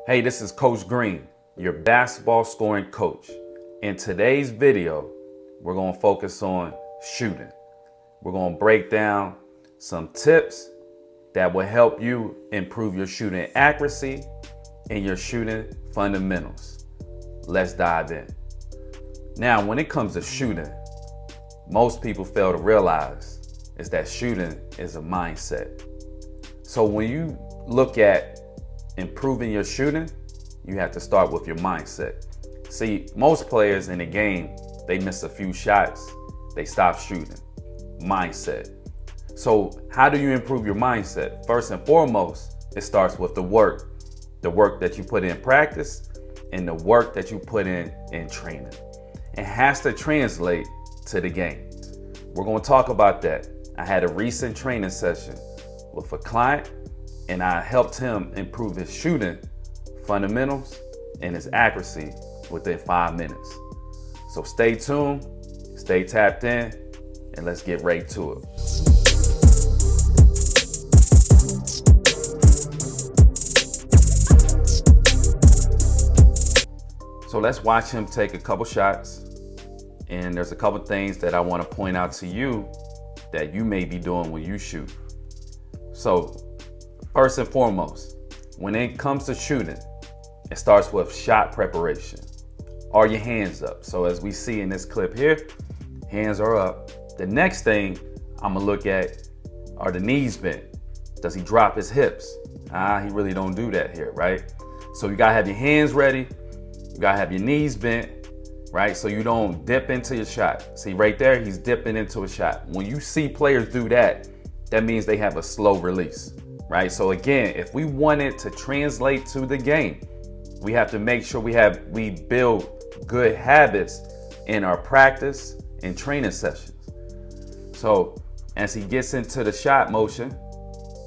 Hey, this is Coach Green, your basketball scoring coach. In today's video, we're going to focus on shooting. We're going to break down some tips that will help you improve your shooting accuracy and your shooting fundamentals. Let's dive in. Now, when it comes to shooting, most people fail to realize is that shooting is a mindset. So when you look at improving your shooting, you have to start with your mindset. See, most players in the game, they miss a few shots, they stop shooting. Mindset. So how do you improve your mindset? First and foremost, it starts with the work that you put in practice and the work that you put in training. It has to translate to the game. We're going to talk about that. I had a recent training session with a client and I helped him improve his shooting fundamentals and his accuracy within 5 minutes. So stay tuned, stay tapped in, and let's get right to it. So let's watch him take a couple shots. And there's a couple things that I want to point out to you that you may be doing when you shoot. So first and foremost, when it comes to shooting, it starts with shot preparation. Are your hands up? So as we see in this clip here, hands are up. The next thing I'm gonna look at are the knees bent. Does he drop his hips? He really don't do that here, right? So you gotta have your hands ready. You gotta have your knees bent, right? So you don't dip into your shot. See right there, he's dipping into a shot. When you see players do that, that means they have a slow release, right? So again, if we want it to translate to the game, we have to make sure we build good habits in our practice and training sessions. So as he gets into the shot motion,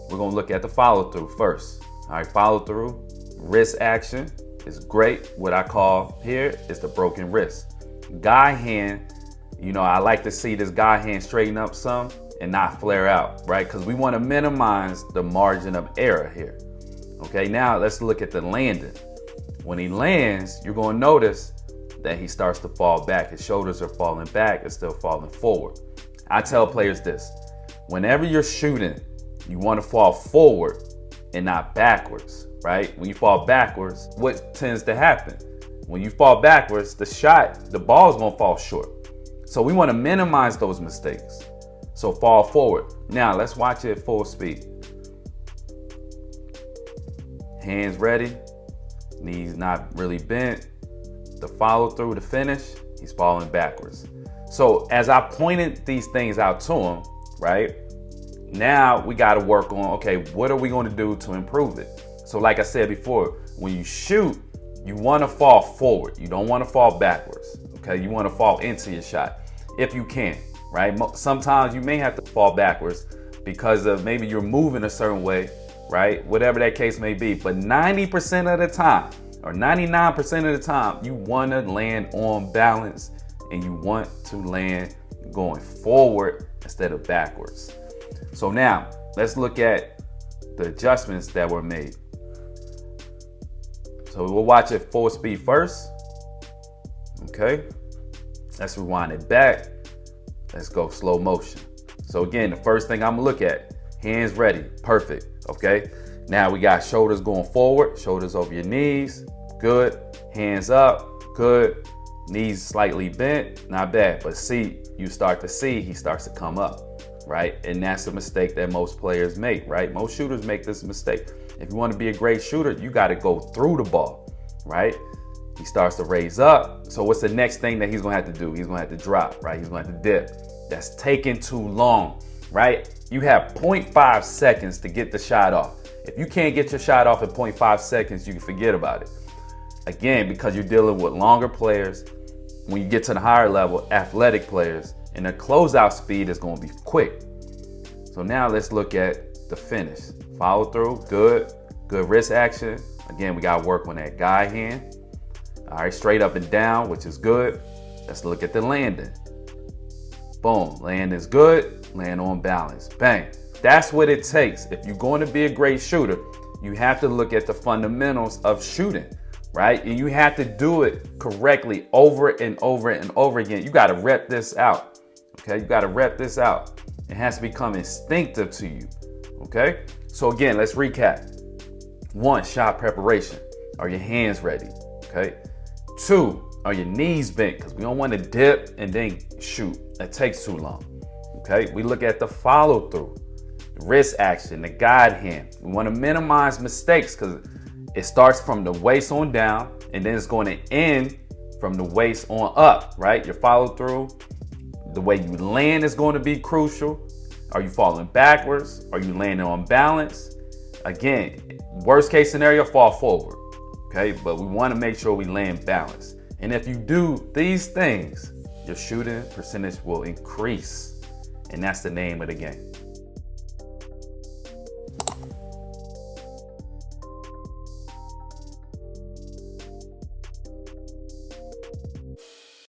we're gonna look at the follow through first. All right, follow through, wrist action is great. What I call here is the broken wrist. Guy hand, I like to see this guy hand straighten up some and not flare out, right? Because we want to minimize the margin of error here. Okay, now let's look at the landing. When he lands, you're going to notice that he starts to fall back. His shoulders are falling back, it's still falling forward. I tell players this, whenever you're shooting, you want to fall forward and not backwards, right? When you fall backwards, what tends to happen? When you fall backwards, the ball's going to fall short. So we want to minimize those mistakes. So fall forward. Now let's watch it at full speed. Hands ready, knees not really bent. The follow through, the finish, he's falling backwards. So as I pointed these things out to him, right? Now we got to work on, okay, what are we going to do to improve it? So like I said before, when you shoot, you want to fall forward. You don't want to fall backwards, okay? You want to fall into your shot if you can. Right? Sometimes you may have to fall backwards because of maybe you're moving a certain way, right? Whatever that case may be. But 90% of the time or 99% of the time, you want to land on balance and you want to land going forward instead of backwards. So now let's look at the adjustments that were made. So we'll watch it full speed first. Okay. Let's rewind it back. Let's go slow motion. So again, the first thing I'm gonna look at, hands ready, perfect, okay? Now we got shoulders going forward, shoulders over your knees, good. Hands up, good. Knees slightly bent, not bad. But see, he starts to come up, right? And that's a mistake that most players make, right? Most shooters make this mistake. If you wanna be a great shooter, you gotta go through the ball, right? He starts to raise up. So what's the next thing that he's gonna have to do? He's gonna have to drop, right? He's gonna have to dip. That's taking too long, right? You have 0.5 seconds to get the shot off. If you can't get your shot off in 0.5 seconds, you can forget about it. Again, because you're dealing with longer players. When you get to the higher level, athletic players, and their closeout speed is gonna be quick. So now let's look at the finish. Follow through, good wrist action. Again, we gotta work on that guy hand. All right, straight up and down, which is good. Let's look at the landing. Boom, land is good, land on balance, bang. That's what it takes. If you're going to be a great shooter, You have to look at the fundamentals of shooting, right? And you have to do it correctly over and over and over again. You got to rep this out, okay? You got to rep this out. It has to become instinctive to you, okay? So again, let's recap. 1, shot preparation. Are your hands ready, okay? 2, are your knees bent? Because we don't want to dip and then shoot. That takes too long, okay? We look at the follow through, the wrist action, the guide hand. We want to minimize mistakes because it starts from the waist on down and then it's going to end from the waist on up, right? Your follow through, the way you land is going to be crucial. Are you falling backwards? Are you landing on balance? Again, worst case scenario, fall forward, okay? But we want to make sure we land balanced. And if you do these things, your shooting percentage will increase. And that's the name of the game.